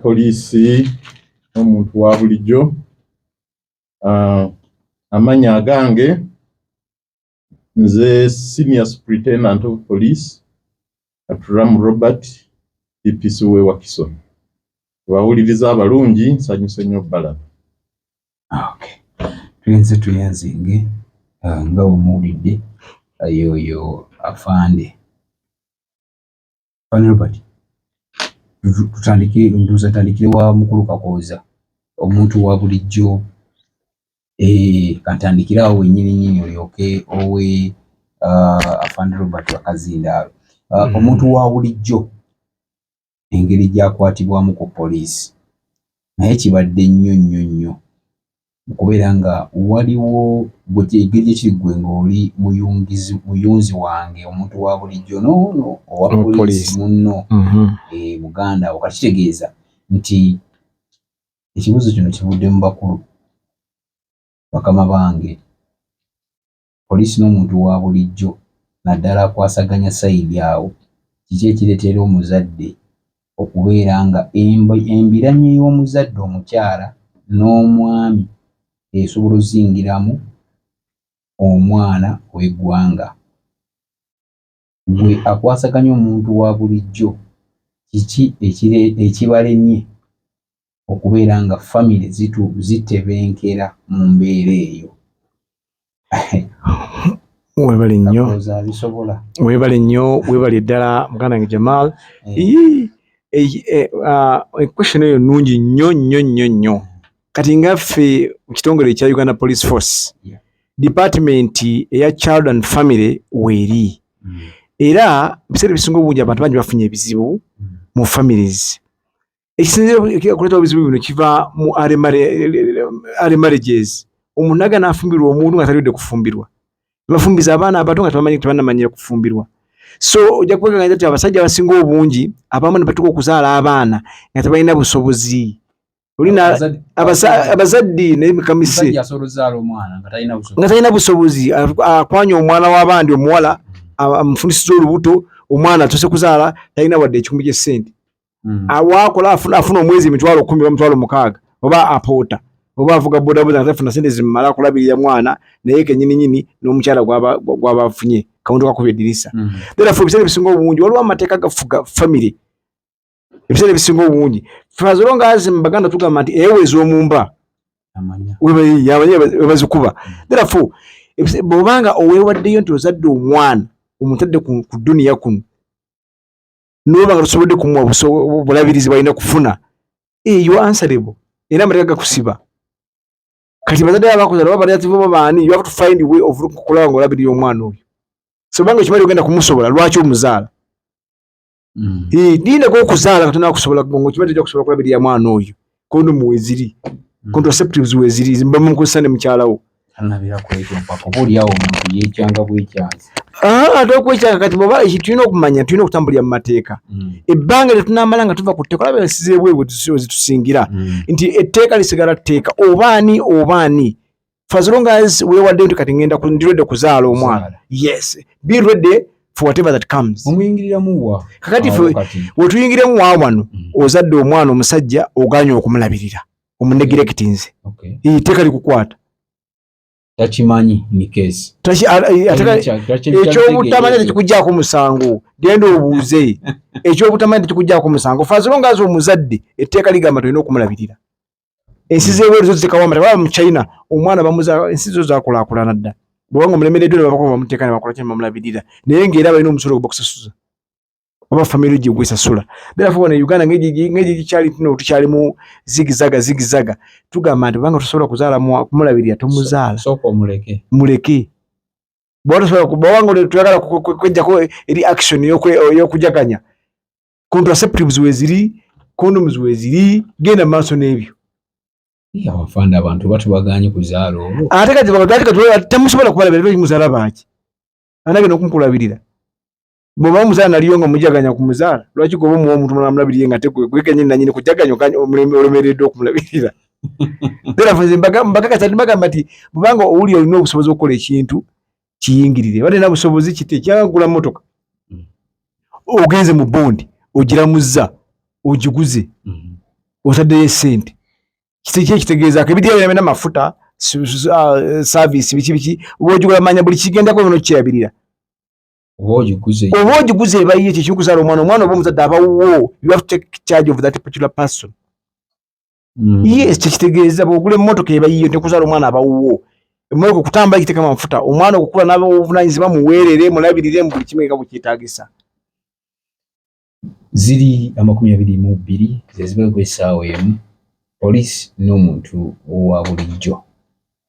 poliisi n'omuntu wa bulijjo. Amanya agange nze Senior Superintendent of Police Atram Robert DPC we Wakiso. Wawuliriza abalungi nsanyuse nnyo bbala. Okay. Tuyenzinge nga omuwulidde yoyo afande. Afande Robert. Tutandikire wa mukulu Kakooza. Omuntu wa bulijjo katandikira awo nyinyi olyoke owe afande Robert Wakazindaalo. Omuntu wa bulijjo engeri gyakwatibwamu ku poliisi naye kibadde nnyo okubeera nga waliwo engeri ekiri ng'oli muyunzi wange omuntu wa bulijjo no owa poliisi munno Muganda okakitegeeza nti ekibuzo kino kivudde mu bakulu bakama bange poliisi n'omuntu wa bulijjo naddala akwasaganya sayidi awo kiki ekireetera omuzadde okubeera nga embiranye y'omuzadde omukyala n'omwami esobola ozingiramu omwana w'eggwanga. Gwe akwasaganya omuntu wa bulijjo kiki ekibalemye okubeera nga famire zitebenkera mu mbeera eyo? Webale nnyo webale ddala muganda wange Jamal. Question eyo nnungi nnyo. Kati ngaffe mu kitongole ekya Uganda Police Force department eya Child and Family weeri era biseera bisinga obungi abantu bangi bafunye ebizibu mu families. Ekisinzira okuleeta ebizibu bino kiva mu early marriages. Omuntu agana afumbirwa omuntu nga talidde kufumbirwa. Bafumbiza abaana abato nga tebamanyi tebannamanyira kufumbirwa. So ojja kweganya nti abasajja abasinga obungi abamu ne batuuka okuzaala abaana nga tebalina busobozi. Olina abazadde ne kamise nga talina busobozi akwanya omwana w'abandi omuwala amufundisiza olubuto omwana atuse kuzaala talina wadde ekikumi ky'essente. Awaakola afuna omwezi emitwalo 10 oba emitwalo 6 oba apoota oba avuga bodaboda nga tafuna ssente zimala kulabirira mwana naye kennyini n'omukyala gw'aba afunye kawunti kakuba eddirisa. Therefore ebiseera ebisinga obungi waliwo amateeka gafuga famire. Ebiseera ebisinga obungi fazolonga azi mbaganda tugamba nti eweza omumba webazikuba. Therefore bw'obanga oweewaddeyo nti ozadde omwana omutadde ku dduniya kuno n'oba nga tosobodde kumuwa bulabirizi bwalina kufuna you answerable era amateeka gakusiba. Kati bazadde abakoze baba relative baani you have to find a way of kulaba nga olabirira omwana oyo. So banga kimali ogenda kumusobola lwaki omuzaala dinde ko kuzaala katona kusobola ngo kibadde kyo kusobola kulabirira mwana oyo kondo muweziri contraceptives weziri zimba mu kusane mukyalawo anabira kwekyo mpaka buli awo omuntu yekyanga bwekyanzi atokwekyanga kati boba ekitulina okumanya tulina okutambulira mu mateeka. Ebbanga lye tunamala nga tuva ku tteeka olaba ensizebwe bwe zitusingira nti etteeka lisigala tteeka obaani as long as weewadde nti kati ngenda ndirwedde kuzaala omwana yes be ready for whatever that comes. Omuyingiriramu wa kakati wetuyingiremu wa wano ozadde omwana omusajja oganya okumulabirira omunegirectinze itteeka likukwata takimanyi ni case ekyobutamanya tekikuggyako musango genda obuuze ekyobutamanya tekikuggyako musango as long as omuzadde etteeka ligamba tolina okumulabirira. Ensi z'ebweru zo zitekawo amateka mu China omwana bamuzaala ensi zo zaakulaakulana dda bwanga omulemereddwa ne babakuba bamuteeka ne bakola kye bamulabirira naye ng'era balina omusolo gwokusasuza oba famire gye gwesasula. Therefore ne Uganda ng'egi gikyali tuno tukyalimu zigizaga tugamba nti bwanga tosobola kuzaala kumulabirira tomuzaala soko muleke bwanga tuyagala kwejjako eri action y'okujaganya contraceptives weziri condoms weziri genda maaso n'ebyo. Abafanda abantu batubaganye kuzaala olwo ate kati temusobola kubalabirira muzaala baaki anagenda okumukulabirira bw'oba omuzaala naliyo nga mujaganya kumuzaala lwaki goba omuwa omuntu mulabirire nga tekwekenye nanyini kujaganya olemereddwa okumulabirira. Therefore mbaga kati mbagamba nti bw'obanga owuli olina obusobozi okukola ekintu kiyingirire bade na busobozi kite kyagula motoka ogenze mu bondi ogiramuzza ogiguze otaddeyo ssente kitegeeza ko ebidyao byamena amafuta service biki bw'ogigula manya buli kigendako bino kyerabirira oba ogiguze ebayiye kyekikuzaala omwana oba omuzadde abawuwo you have to take charge of that particular person. Yes, kyekitegeeza bw'ogula emmotoka ebayiye tekuzaala omwana abawuwo emmotoka okutambula giteekamu amafuta omwana okukula n'ababuvunaanyizibwa muweerere mulabirire mu buli kimu nga bwe kyetaagisa. Ziri 22 zezibe kw'essaawa emu poliisi n'omuntu owa bulijjo.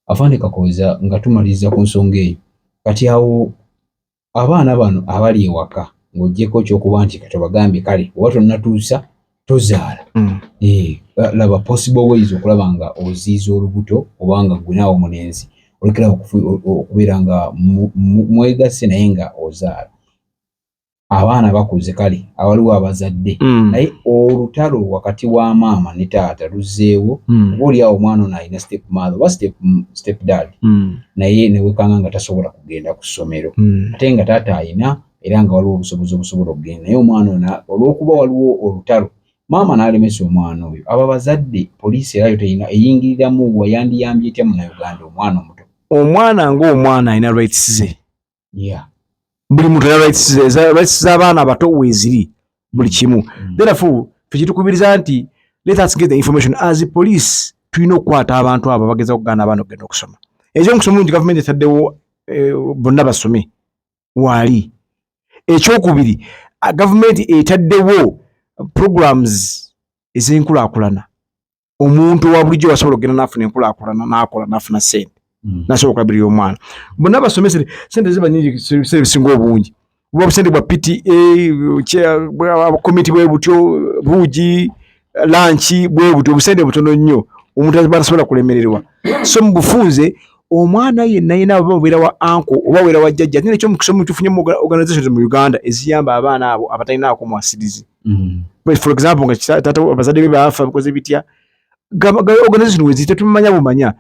Afande Kakooza nga tumaliriza ku nsonga eyo kati awo abaana bano abali ewaka ng'oggyeko ky'okuba nti katobagambye kale oba tonnatuusa tozaala. Laba possible ways okulaba nga oziiza olubuto obanga gwe naawe omulenzi olekera okubeera nga mwegasse naye nga ozaala. Abaana bakuze kale awaliwo abazadde naye olutalo wakati wa maama ne taata luzzeewo oli awo omwana ono alina step mother oba step dad naye ne wekanga nga tasobola kugenda ku ssomero ate nga taata alina era nga waliwo obusobozi obusobola okugenda naye omwana ono olw'okuba waliwo olutalo maama n'alemesa omwana oyo abo bazadde poliisi era yo terina eyingiriramu wayandiyambye etya munnayuganda omwana omuto. Omwana ng'omwana alina rights ze. Buli muntu alina rights z'abaana abato weeziri buli kimu. Therefore tukitukubiriza nti let us get the information as a police tulina okukwata abantu abo bageza okugaana abaana okugenda okusoma. Ekyokusoma mungi gavumenti etaddewo bonna basome waali. Ekyokubiri gavumenti etaddewo programs ez'enkulaakulana. Omuntu wa bulijjo asobola okugenda n'afuna enkulaakulana n'akola n'afuna ssente. Nasobola okulabirira omwana. Bonna basomesere ssente ziba nnyingi ebiseera ebisinga obungi. Buba obusente bwa PTA komiti bwe butyo buugi lanchi bwe butyo obusente butono nnyo omuntu tasobola kulemererwa. So mu bufunze omwana yenna aba obeera wa anko oba obeera wa jjajja ate nekyo mu kisomo tufunye mu organizations mu Uganda eziyamba abaana abo abatalinaako mwasirizi. For example nga taata abazadde be baafa bikoze bitya organization weziyita tumanya bumanya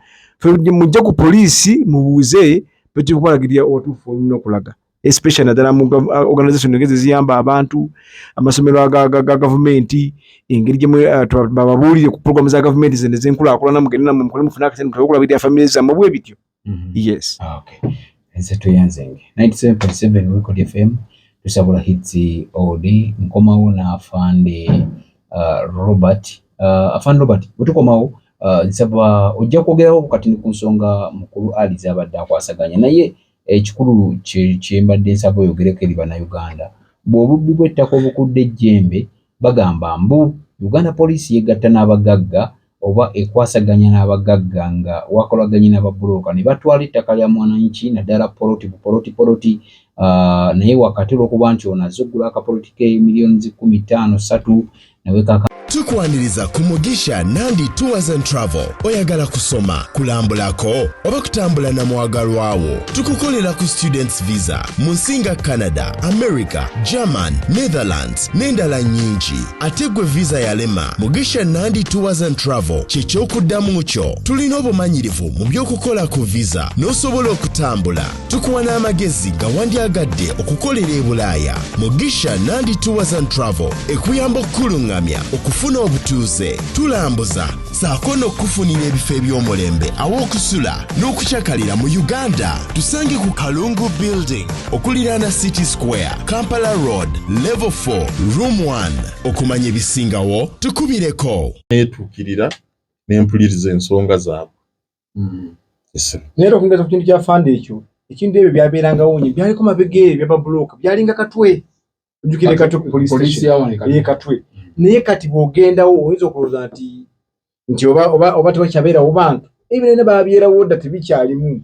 mujja ku poliisi mubuuze bakikubalagirira otuufu olina okulaga especially naddala mu organization ngezi ziyamba abantu amasomero ga gavumenti engeri gye bababuulire ku program za gavumenti zende z'enkulaakulana mugende namwe mukole mufune akasente okulabirira family zammwe bwe bityo. Yes. Okay. Nze tuyanzenge 97.7 Record FM tusabula hits all day nkomawo na afande Robert butukomawo nsaba ojja kwogerawo kati ku nsonga mukulu ali zabadde akwasaganya naye ekikulu kyembadde nsaba oyogereko eri bannayuganda bw'obubbi bw'ettaka obukudde ejjembe bagamba mbu Uganda poliisi yegatta n'abagagga oba ekwasaganya n'abagagga nga wakolaganye n'ababulooka ne batwala ettaka lya mwananchi naddala poloti naye wakati olw'okuba nti ono azze oggula akapoloti ke miliyoni 15 nawekaka tukwaniriza ku Mugisha Nandi Tours and Travel. Oyagala kusoma, kulambulako oba kutambula na mwagalwawo. Tukukolera ku students visa mu nsinga Canada, America, German, Netherlands n'endala nyingi. Ate gwe visa yalema Mugisha Nandi Tours and Travel ky'ekyokuddamu kyo. Tulina obumanyirivu mu by'okukola ku visa n'osobola okutambula. Tukuwa n'amagezi gawandyagadde okukolera e Bulaaya. Mugisha Nandi Tours and Travel ekuyamba okkulungamya okufuna obutuuze tulambuza saako n'okufunira ebifo eby'omulembe aw'okusula n'okukyakalira mu Uganda. Tusange ku Kalungu Building okuliraana City Square, Kampala Road, Level 4, Room 1. Okumanya ebisingawo tukubireko. Neetuukirira n'empuliriza ensonga zaabwe. Naye okungeza ku kintu kya fande ekyo ekintu ebyo byabeerangawo nnyo byaliko mabega byababulooka byalinga katwe ojjukire katwe ku poliisi katwe naye kati bw'ogendawo oyinza okulowooza nti oba tebakyabeerawo bantu ebyo byonna baabyerawo dda tebikyalimu.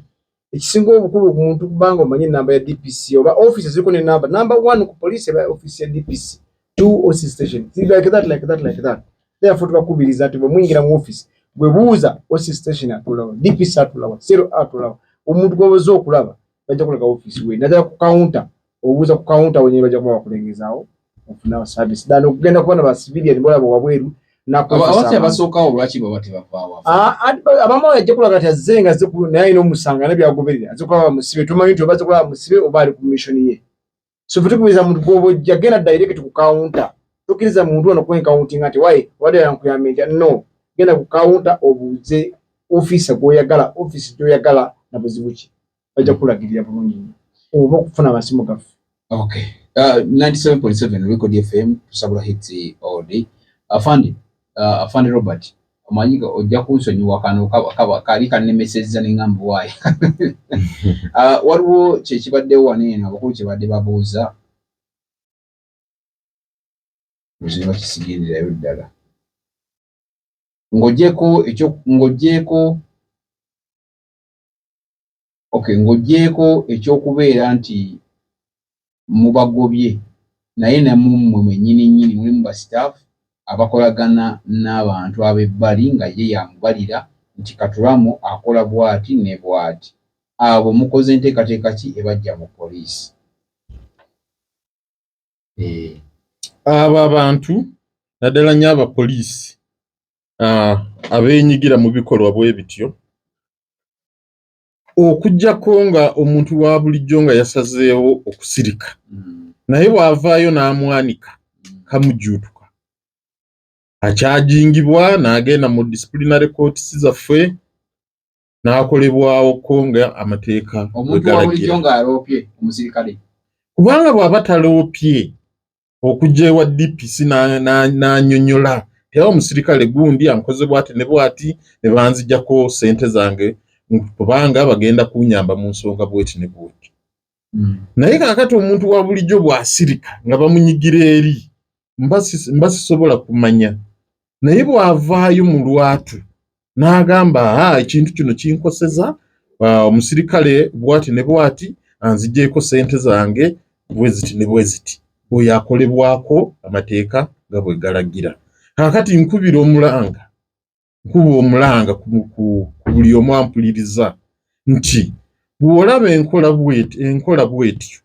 Ekisinga obukulu omuntu kubanga omanye ennamba ya DPC oba office ziriko n'ennamba number 1 ku poliisi eba office ya DPC 2 OC station like that. Therefore tubakubiriza nti bwe muyingira mu office bwe buuza OC station atulawa DPC atulawa zero atulawa omuntu gwoboza okulaba bajja kulaga office we naddala ku counter obuuza ku counter wenyewe bajja kuba bakulengezaawo ofuna service dano okugenda kubona ba civilian bolaba wabweru abasya basookawo lwaki baba tebavaawo abamu yajja kulaga ati azze nga naye n'omusanga nebyagoberera azze kulaba musibe tumanyi nti obaze kulaba musibe oba ali ku mission ye so tukubiriza muntu gw'obojja genda direct ku counter tokkiriza muntu ono ku accounting ati why what are you no genda ku counter obuze office goyagala office joyagala na buzibuki bajja kulagirira bulungi oba okufuna amasimu gaffe. Okay. 97.7 Record FM tusabula hits all day. Afande Robert omanyiga ojja kunsonyiwa kano kali kannemesezza n'engamba waayi. Waliwo kyekibaddewo waneeno abakulu kyebadde babuuza muziba kisigirirayo ddala ng'oggyeko ekyokubeera nti mubagobye naye namummwe mwennyini mulimu ba staff abakolagana n'abantu ab'ebbali nga ye yamubalira nti Katulamu akola bw'ati ne bw'ati. Abo mukoze enteekateeka ki ebajja mu poliisi? Abo abantu naddala nnyo abapoliisi abeenyigira mu bikolwa bwe bityo okuggyako nga omuntu wa bulijjo nga yasazeewo okusirika naye bw'avaayo n'amwanika kamujjuutuka akyajingibwa n'agenda mu disciplinary courts zaffe n'akolebwawo ko nga amateeka omuntu wa bulijjo ng'aloopye omusirikale kubanga bw'aba taloopye okujja ewa DPC n'annyonnyola era omusirikale gundi ankoze bw'ati ne bw'ati ne banziggyako ssente zange kubanga bagenda kunyamba mu nsonga bw'eti ne bw'eti. Naye kaakati omuntu wa bulijjo bw'asirika nga bamunyigira eri mba sisobola kumanya naye bw'avaayo mu lwatu n'agamba ekintu kino kinkoseza omusirikale bw'ati ne bw'ati anziggyeeko ssente zange bweziti ne bweziti oyo akolebwako amateeka nga bwe galagira. Kaakati nkuba omulanga ku buli omu ampuliriza nti bw'olaba enkola bw'etyo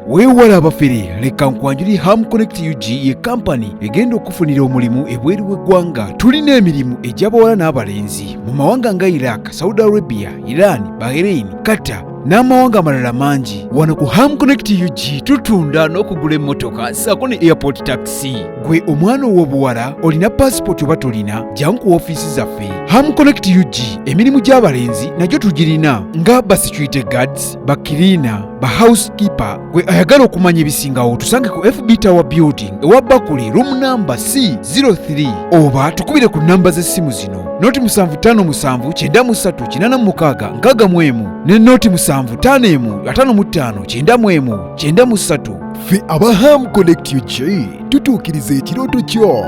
weewala abafere leka nkwanjuli Ham Connect UG ye kampani egenda okufunira omulimu ebweru w'eggwanga. Tulina emirimu egy'abawala n'abalenzi mu mawanga nga Iraq, Saudi Arabia, Iran, Bahrain, Qatar n'amawanga amalala mangi. Wano ku Ham Connect UG tutunda n'okugula emmotoka ssaako ne airport taxi. Gwe omwana ow'obuwala olina passport oba tolina, jangu ku ofiisi zaffe. Ham Connect UG emirimu gy'abalenzi nagyo tugirina nga ba security guards, ba cleaner, ba housekeeper. Gwe ayagala okumanya ebisingawo tusange ku FB Tower Building ewa Bakule room number C03 oba tukubire ku namba z'essimu zino noti 755936 ne noti 7551559193. Ffe aba Ham Connect UG tutuukiriza ekirooto kyo.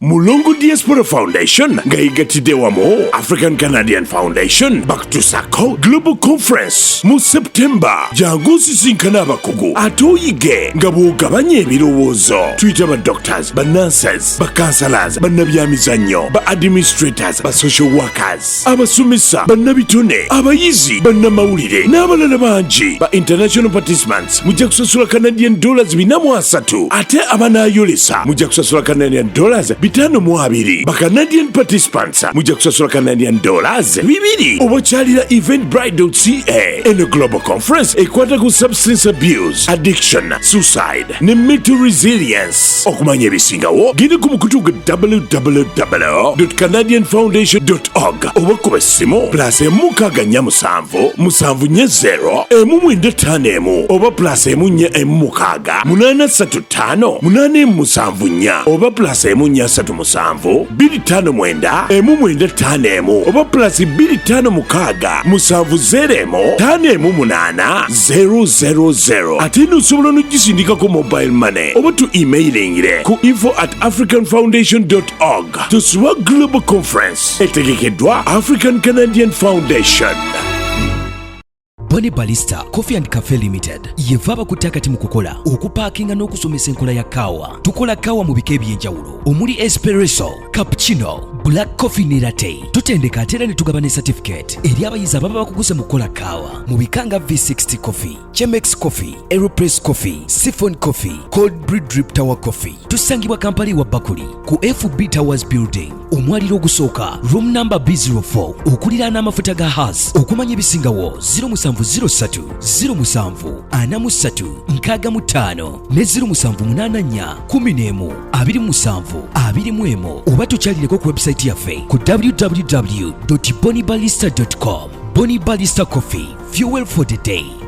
Mulungu Diaspora Foundation ngaigatide wamo African Canadian Foundation Back to Sako Global Conference mu September jangu sisinkana abakugu atoyige nga bwogabanya ebirowoozo. Tuyita ba doctors, ba nurses, ba counselors, ba nabyamizannyo, ba administrators, ba social workers, abasomesa, ba nabitone, abayizi, ba namawulire n'abalala bangi. Ba international participants mujja kusasula Canadian dollars 430 ate abanayolesa mujja kusasula Canadian dollars 520. Ba Canadian participants mujja kusasula Canadian dollars 200. Obakyalira eventbrite.ca. Eno global conference ekwata ku substance abuse, addiction, suicide ne mental resilience. Okumanya ebisingawo genda ku mukutu gwa www.canadianfoundation.org oba kuba essimu +16770 oba +146835837 oba +1472959 oba +256705800. Ate n'osobola n'ogisindikako mobile money oba tu emailing ku info@africanfoundation.org. Tosubwa Global Conference etegekeddwa African Canadian Foundation. Boni Barista Coffee and Cafe Limited yeva bakutte kati mu kukola okupaakinga n'okusomesa enkola ya kaawa. Tukola kaawa mu bika eby'enjawulo omuli espresso, cappuccino, black coffee ne latte. Tutendeka atera ne tugaba ne certificate eri abayizi ababa bakuguze mu kola kawa mu bikanga V60 coffee, Chemex coffee, Aeropress coffee, Siphon coffee, cold brew drip tower coffee. Tusangibwa Kampala wa Bakuli ku FB Towers building omwaliro ogusooka room number B04 okuliraana amafuta ga Haas. Okumanya ebisingawo 0703 07 43 65 ne 0784 11 27 21 oba tukyalireko ku website yaffe ku www.bonibalista.com. Boni Balista Coffee, fuel for the day.